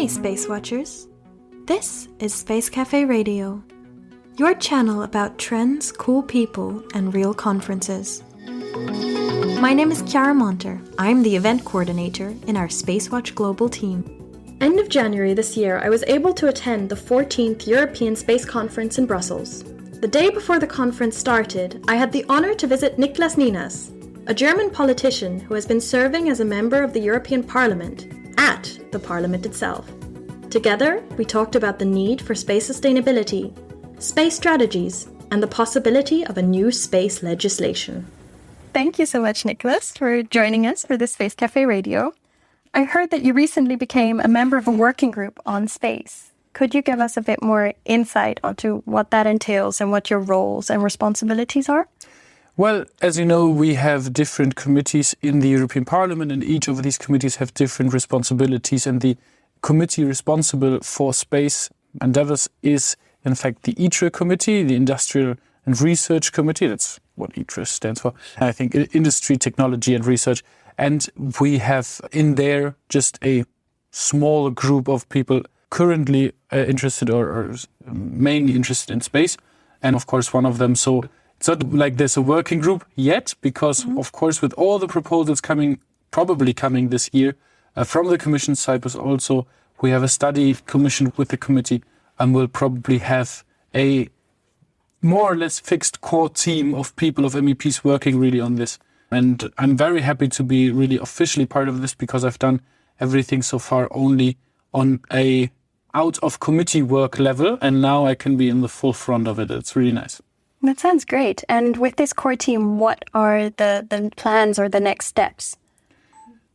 Hey SpaceWatchers! This is Space Cafe Radio, your channel about trends, cool people, and real conferences. My name is Chiara Monter. I'm the event coordinator in our SpaceWatch.Global team. End of January this year, I was able to attend the 14th European Space Conference in Brussels. The day before the conference started, I had the honor to visit Niklas Nienass, a German politician who has been serving as a member of the European Parliament, at the Parliament itself. Together, we talked about the need for space sustainability, space strategies, and the possibility of a new space legislation. Thank you so much, Niklas, for joining us for this Space Cafe Radio. I heard that you recently became a member of a working group on space. Could you give us a bit more insight onto what that entails and what your roles and responsibilities are? Well, as you know, we have different committees in the European Parliament, and each of these committees have different responsibilities. And the committee responsible for space endeavors is, in fact, the ITRE committee, the Industrial and Research Committee. That's what ITRE stands for. I think Industry, Technology and Research. And we have in there just a small group of people currently interested or mainly interested in space. And of course, one of them. So it's not like there's a working group yet, because of course, with all the proposals probably coming this year from the Commission side, but also we have a study commissioned with the committee, and we'll probably have a more or less fixed core team of people, of MEPs working really on this. And I'm very happy to be really officially part of this, because I've done everything so far only on a out of committee work level, and now I can be in the full front of it. It's really nice. That sounds great. And with this core team, what are the plans or the next steps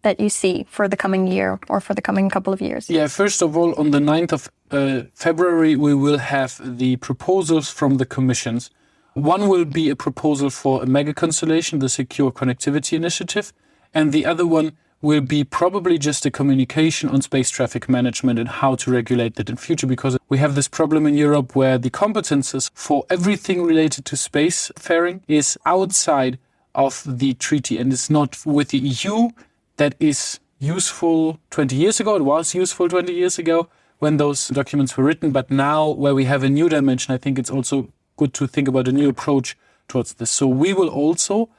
that you see for the coming year or for the coming couple of years? Yeah, first of all, on the 9th of February, we will have the proposals from the commissions. One will be a proposal for a mega constellation, the Secure Connectivity Initiative, and the other one will be probably just a communication on space traffic management and how to regulate that in future, because we have this problem in Europe where the competences for everything related to spacefaring is outside of the treaty and is not with the EU. That is useful 20 years ago. It was useful 20 years ago when those documents were written. But now, where we have a new dimension, I think it's also good to think about a new approach towards this. So we will also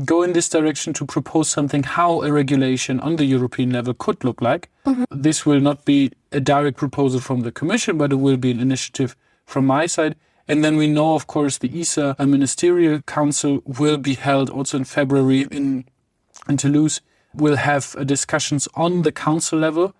go in this direction to propose something how a regulation on the European level could look like. This will not be a direct proposal from the Commission, but it will be an initiative from my side. And then we know, of course, the ESA Ministerial Council will be held also in February in Toulouse. We'll have discussions on the council level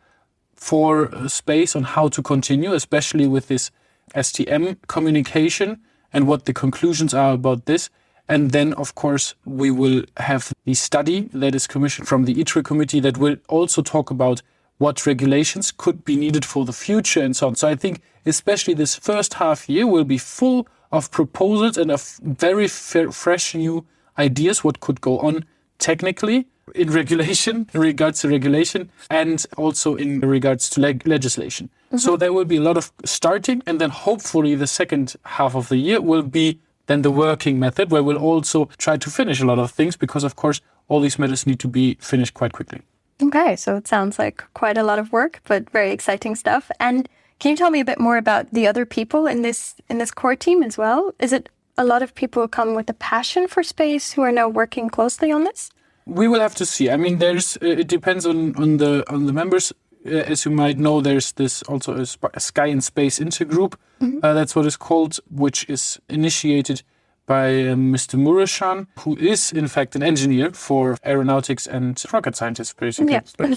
for space on how to continue, especially with this STM communication and what the conclusions are about this. And then, of course, we will have the study that is commissioned from the ITRE committee that will also talk about what regulations could be needed for the future and so on. So I think especially this first half year will be full of proposals and of very fresh new ideas, what could go on technically in regulation, in regards to regulation, and also in regards to legislation. So there will be a lot of starting, and then hopefully the second half of the year will be then the working method, where we'll also try to finish a lot of things, because of course all these matters need to be finished quite quickly. Okay, so it sounds like quite a lot of work, but very exciting stuff. And can you tell me a bit more about the other people in this core team as well? Is it a lot of people who come with a passion for space who are now working closely on this? We will have to see. I mean, it depends on the members. As you might know, there's this also a Sky and Space Intergroup. That's what it's called, which is initiated by Mr. Murashan, who is in fact an engineer for aeronautics and rocket scientist, basically. Yeah.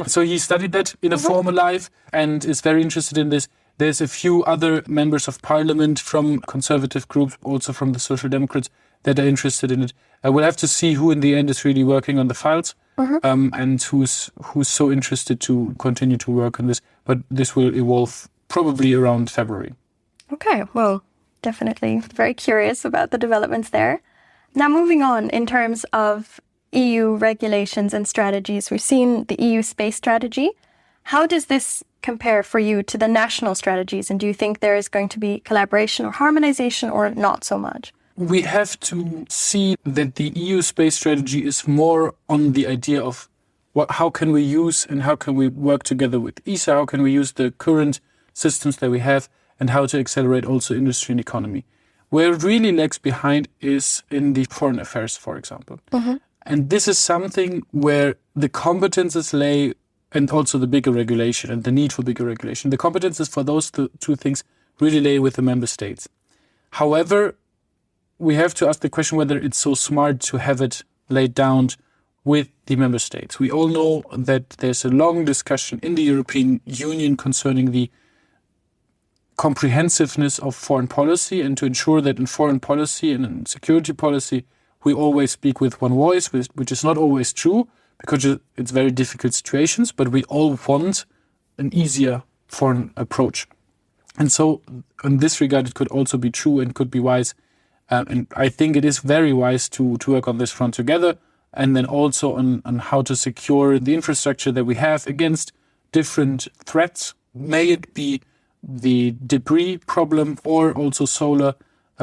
So he studied that in a former life and is very interested in this. There's a few other members of parliament from conservative groups, also from the Social Democrats, that are interested in it. We'll have to see who in the end is really working on the files and who's so interested to continue to work on this. But this will evolve probably around February. Okay, well, definitely very curious about the developments there. Now, moving on in terms of EU regulations and strategies, we've seen the EU space strategy. How does this compare for you to the national strategies? And do you think there is going to be collaboration or harmonization, or not so much? We have to see that the EU space strategy is more on the idea of how can we use and how can we work together with ESA? How can we use the current systems that we have and how to accelerate also industry and economy? Where it really lags behind is in the foreign affairs, for example. And this is something where the competences lay, and also the bigger regulation and the need for bigger regulation. The competences for those two things really lay with the member states. However, we have to ask the question whether it's so smart to have it laid down with the member states. We all know that there's a long discussion in the European Union concerning the comprehensiveness of foreign policy, and to ensure that in foreign policy and in security policy, we always speak with one voice, which is not always true, because it's very difficult situations, but we all want an easier foreign approach. And so in this regard, it could also be true and could be wise. And I think it is very wise to work on this front together, and then also on how to secure the infrastructure that we have against different threats. May it be the debris problem or also solar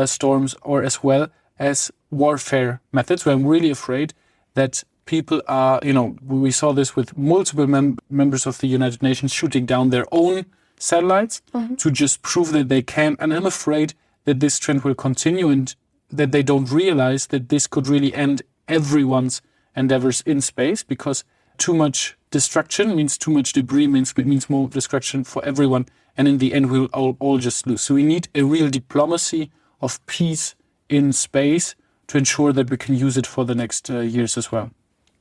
storms, or as well as warfare methods, where I'm really afraid that people are, we saw this with multiple members of the United Nations shooting down their own satellites to just prove that they can. And I'm afraid that this trend will continue, and that they don't realize that this could really end everyone's endeavors in space, because too much destruction means too much debris, means more destruction for everyone. And in the end, we'll all just lose. So we need a real diplomacy of peace in space to ensure that we can use it for the next years as well.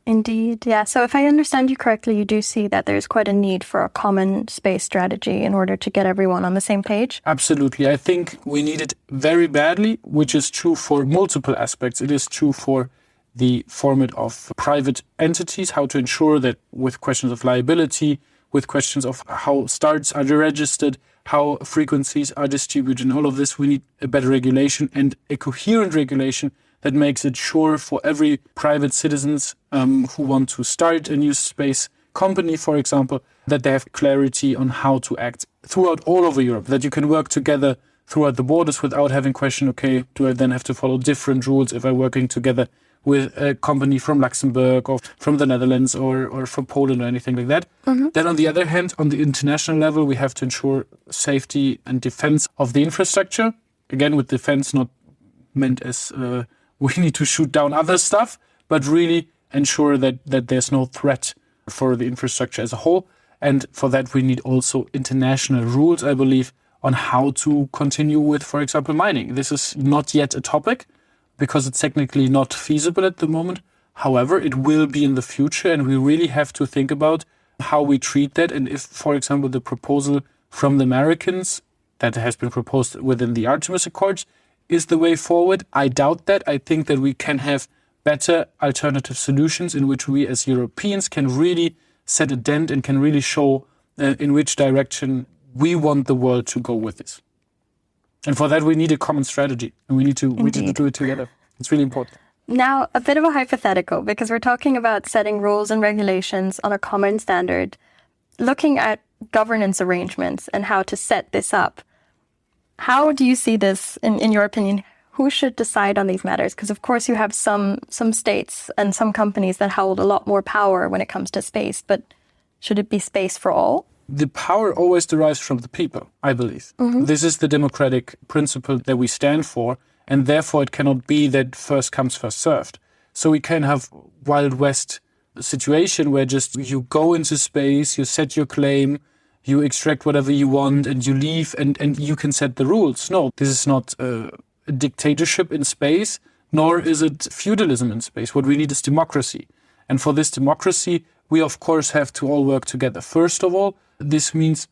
Indeed, yeah. So if I understand you correctly, you do see that there's quite a need for a common space strategy in order to get everyone on the same page? Absolutely. I think we need it very badly, which is true for multiple aspects. It is true for the format of private entities, how to ensure that with questions of liability, with questions of how starts are registered, how frequencies are distributed, and all of this, we need a better regulation and a coherent regulation that makes it sure for every private citizens who want to start a new space company, for example, that they have clarity on how to act throughout all over Europe, that you can work together throughout the borders without having question, okay, do I then have to follow different rules if I'm working together with a company from Luxembourg or from the Netherlands or from Poland or anything like that. Then on the other hand, on the international level, we have to ensure safety and defense of the infrastructure. Again, with defense not meant as we need to shoot down other stuff, but really ensure that there's no threat for the infrastructure as a whole. And for that, we need also international rules, I believe, on how to continue with, for example, mining. This is not yet a topic because it's technically not feasible at the moment. However, it will be in the future, and we really have to think about how we treat that. And if, for example, the proposal from the Americans that has been proposed within the Artemis Accords is the way forward, I doubt that. I think that we can have better alternative solutions in which we as Europeans can really set a dent and can really show in which direction we want the world to go with this. And for that, we need a common strategy, and we need to do it together. It's really important. Now, a bit of a hypothetical, because we're talking about setting rules and regulations on a common standard, looking at governance arrangements and how to set this up. How do you see this, in your opinion? Who should decide on these matters? Because, of course, you have some states and some companies that hold a lot more power when it comes to space, but should it be space for all? The power always derives from the people, I believe. This is the democratic principle that we stand for, and therefore it cannot be that first comes, first served. So we can have Wild West situation where just you go into space, you set your claim, you extract whatever you want, and you leave, and you can set the rules. No, this is not a dictatorship in space, nor is it feudalism in space. What we need is democracy. And for this democracy, we of course have to all work together. First of all, this means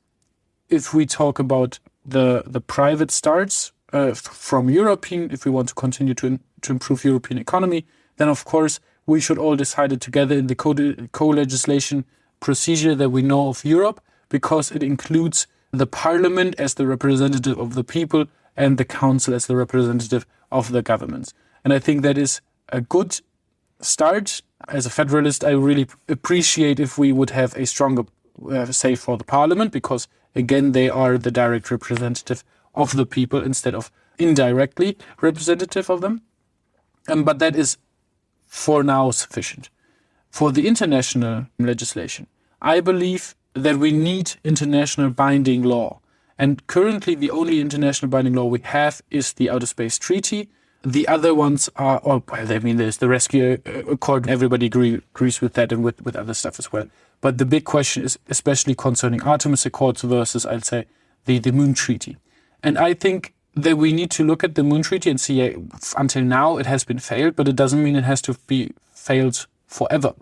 if we talk about the private starts from European, if we want to continue to improve European economy, then of course we should all decide it together in the co-legislation procedure that we know of Europe, because it includes the parliament as the representative of the people and the council as the representative of the governments. And I think that is a good start. As a federalist, I really appreciate if we would have a stronger say for the parliament, because again, they are the direct representative of the people instead of indirectly representative of them. But that is for now sufficient. For the international legislation, I believe that we need international binding law. And currently, the only international binding law we have is the Outer Space Treaty. The other ones are, there's the Rescue Accord. Everybody agrees with that and with other stuff as well. But the big question is especially concerning Artemis Accords versus, I'd say, the Moon Treaty. And I think that we need to look at the Moon Treaty and see, until now it has been failed, but it doesn't mean it has to be failed forever.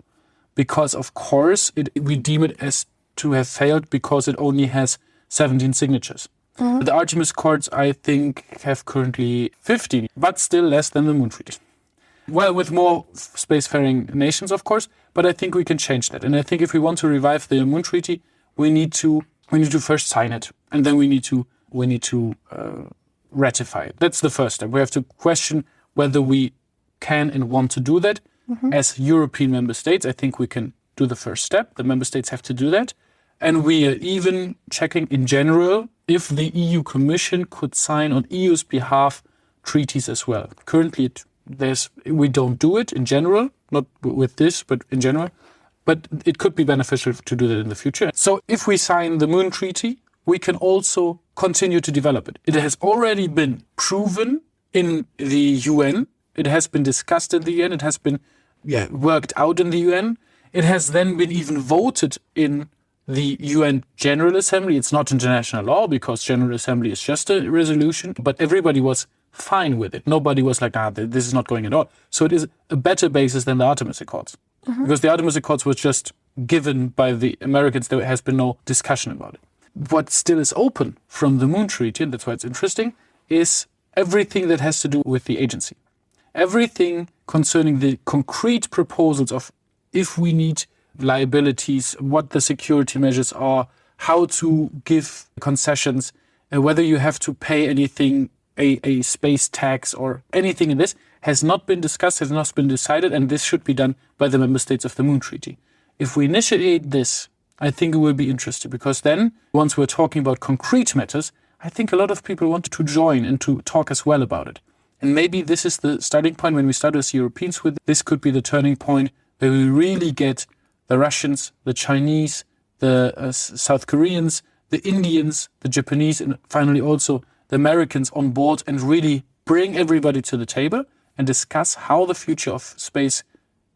Because, of course, we deem it as to have failed because it only has 17 signatures. Mm-hmm. The Artemis Accords, I think, have currently 15, but still less than the Moon Treaty. Well, with more spacefaring nations, of course, but I think we can change that. And I think if we want to revive the Moon Treaty, we need to first sign it, and then we need to ratify it. That's the first step. We have to question whether we can and want to do that. Mm-hmm. As European member states, I think we can do the first step. The member states have to do that. And we are even checking in general if the EU Commission could sign on EU's behalf treaties as well. Currently, we don't do it in general, not with this, but in general. But it could be beneficial to do that in the future. So if we sign the Moon Treaty, we can also continue to develop it. It has already been proven in the UN. It has been discussed in the UN. It has been worked out in the UN. It has then been even voted in the UN General Assembly. It's not international law because General Assembly is just a resolution, but everybody was fine with it. Nobody was like, this is not going at all. So it is a better basis than the Artemis Accords. Mm-hmm. Because the Artemis Accords was just given by the Americans. There has been no discussion about it. What still is open from the Moon Treaty, and that's why it's interesting, is everything that has to do with the agency. Everything concerning the concrete proposals of if we need liabilities, what the security measures are, how to give concessions, whether you have to pay anything, a space tax or anything in this, has not been discussed, has not been decided, and this should be done by the member states of the Moon Treaty. If we initiate this, I think it will be interesting, because then, once we're talking about concrete matters, I think a lot of people want to join and to talk as well about it. And maybe this is the starting point when we start as Europeans with this could be the turning point where we really get the Russians, the Chinese, the South Koreans, the Indians, the Japanese, and finally also the Americans on board and really bring everybody to the table and discuss how the future of space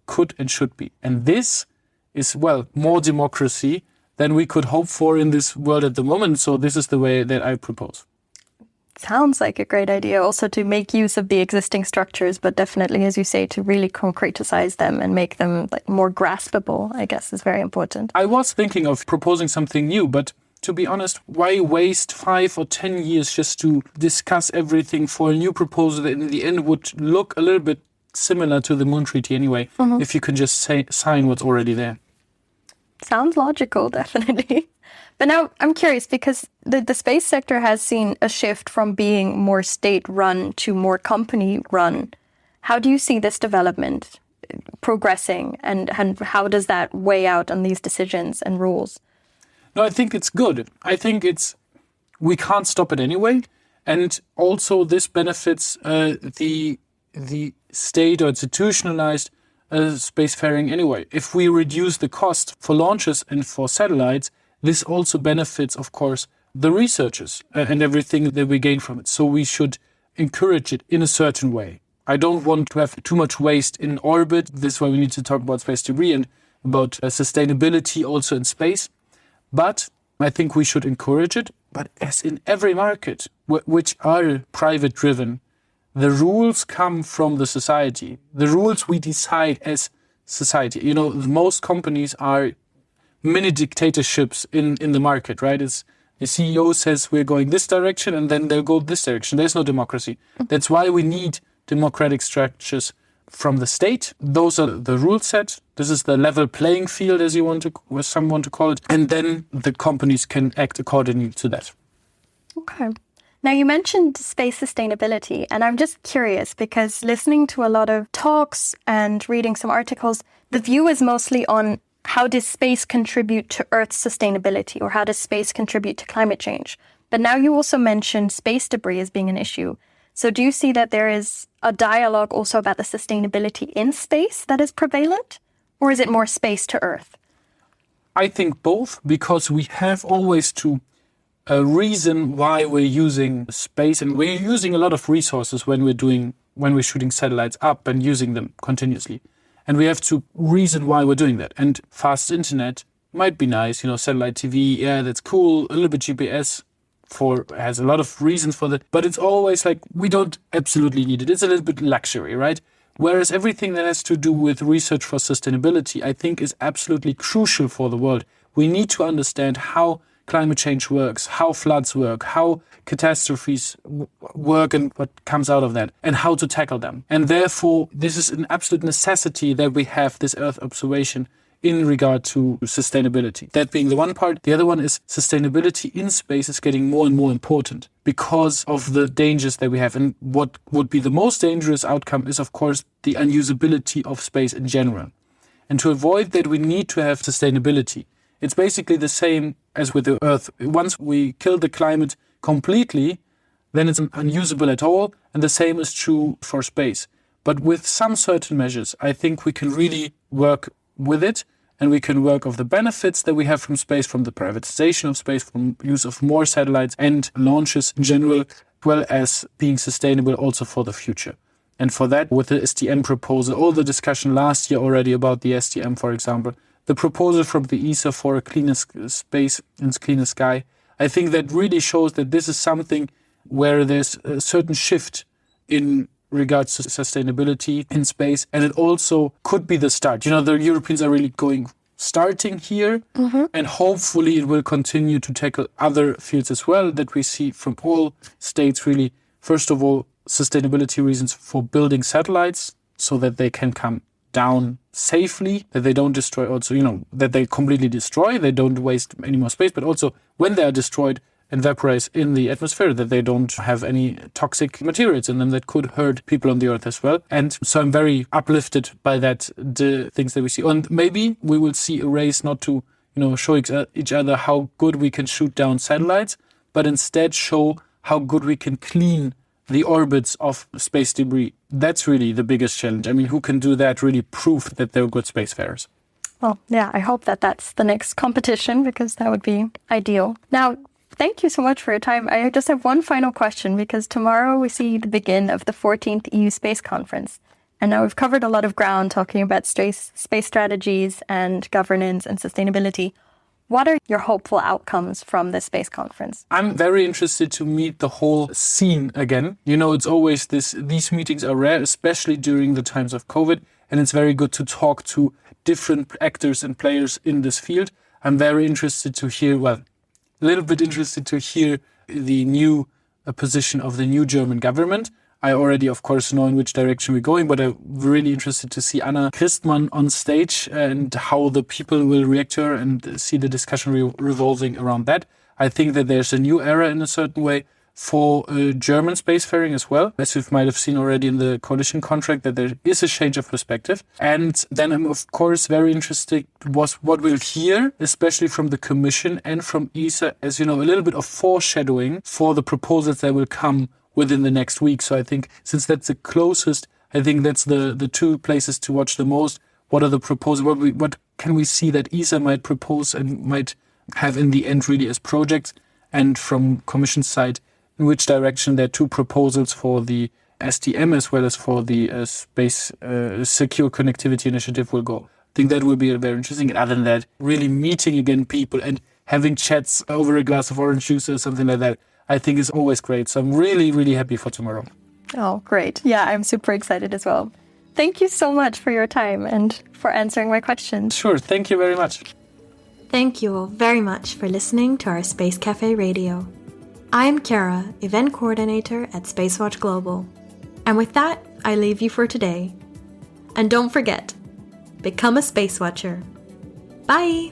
could and should be. And this is, more democracy than we could hope for in this world at the moment. So this is the way that I propose. Sounds like a great idea also to make use of the existing structures, but definitely, as you say, to really concretize them and make them more graspable, I guess, is very important. I was thinking of proposing something new, but to be honest, why waste 5 or 10 years just to discuss everything for a new proposal that in the end would look a little bit similar to the Moon Treaty anyway, if you can just sign what's already there? Sounds logical, definitely. But now I'm curious, because the space sector has seen a shift from being more state-run to more company-run. How do you see this development progressing, and how does that weigh out on these decisions and rules? No, I think it's good. I think we can't stop it anyway. And also this benefits the state or institutionalized spacefaring anyway. If we reduce the cost for launches and for satellites, this also benefits, of course, the researchers and everything that we gain from it. So we should encourage it in a certain way. I don't want to have too much waste in orbit. This is why we need to talk about space debris and about sustainability also in space. But I think we should encourage it. But as in every market, which are private-driven, the rules come from the society. The rules we decide as society. Most companies are mini dictatorships in the market, right? It's the CEO says we're going this direction and then they'll go this direction. There's no democracy. That's why we need democratic structures from the state. Those are the rules set. This is the level playing field, as some want to call it. And then the companies can act accordingly to that. Okay. Now, you mentioned space sustainability, and I'm just curious because listening to a lot of talks and reading some articles, the view is mostly on how does space contribute to Earth's sustainability, or how does space contribute to climate change? But now you also mentioned space debris as being an issue. So do you see that there is a dialogue also about the sustainability in space that is prevalent? Or is it more space to Earth? I think both, because we have always to reason why we're using space, and we're using a lot of resources when we're shooting satellites up and using them continuously. And we have to reason why we're doing that. And fast internet might be nice, satellite TV, yeah, that's cool. A little bit GPS has a lot of reasons for that. But it's always like, we don't absolutely need it. It's a little bit luxury, right? Whereas everything that has to do with research for sustainability, I think is absolutely crucial for the world. We need to understand how climate change works, how floods work, how catastrophes work and what comes out of that, and how to tackle them. And therefore, this is an absolute necessity that we have this Earth observation in regard to sustainability. That being the one part. The other one is sustainability in space is getting more and more important because of the dangers that we have. And what would be the most dangerous outcome is, of course, the unusability of space in general. And to avoid that, we need to have sustainability. It's basically the same as with the Earth. Once we kill the climate completely, then it's unusable at all. And the same is true for space. But with some certain measures, I think we can really work with it, and we can work of the benefits that we have from space, from the privatization of space, from use of more satellites and launches in general, as well as being sustainable also for the future. And for that, with the STM proposal, all the discussion last year already about the STM, for example, the proposal from the ESA for a cleaner space and cleaner sky, I think that really shows that this is something where there's a certain shift in regards to sustainability in space. And it also could be the start. The Europeans are really starting here, and hopefully it will continue to tackle other fields as well that we see from all states really. First of all, sustainability reasons for building satellites so that they can come down safely, that they don't destroy also, that they completely destroy, they don't waste any more space, but also when they are destroyed, evaporate in the atmosphere, that they don't have any toxic materials in them that could hurt people on the Earth as well. And so I'm very uplifted by that, the things that we see. And maybe we will see a race not to, show each other how good we can shoot down satellites, but instead show how good we can clean the orbits of space debris. That's really the biggest challenge. I mean, who can do that, really prove that they're good spacefarers? Well, yeah, I hope that that's the next competition, because that would be ideal. Now, thank you so much for your time. I just have one final question, because tomorrow we see the begin of the 14th EU Space Conference. And now we've covered a lot of ground talking about space strategies and governance and sustainability. What are your hopeful outcomes from this space conference? I'm very interested to meet the whole scene again. It's always these meetings are rare, especially during the times of COVID. And it's very good to talk to different actors and players in this field. I'm very interested to hear, a little bit interested to hear the new position of the new German government. I already, of course, know in which direction we're going, but I'm really interested to see Anna Christmann on stage and how the people will react to her and see the discussion revolving around that. I think that there's a new era in a certain way for German spacefaring as well, as you might have seen already in the coalition contract, that there is a change of perspective. And then I'm, of course, very interested what we'll hear, especially from the Commission and from ESA, as a little bit of foreshadowing for the proposals that will come within the next week. So I think since that's the closest, I think that's the two places to watch the most. What are the proposals? What can we see that ESA might propose and might have in the end really as projects? And from Commission side, in which direction there are two proposals for the STM as well as for the Space Secure Connectivity Initiative will go. I think that will be very interesting. And other than that, really meeting again people and having chats over a glass of orange juice or something like that, I think is always great. So I'm really, really happy for tomorrow. Oh, great. Yeah, I'm super excited as well. Thank you so much for your time and for answering my questions. Sure. Thank you very much. Thank you all very much for listening to our Space Cafe Radio. I'm Kara, Event Coordinator at SpaceWatch.Global. And with that, I leave you for today. And don't forget, become a Space Watcher. Bye!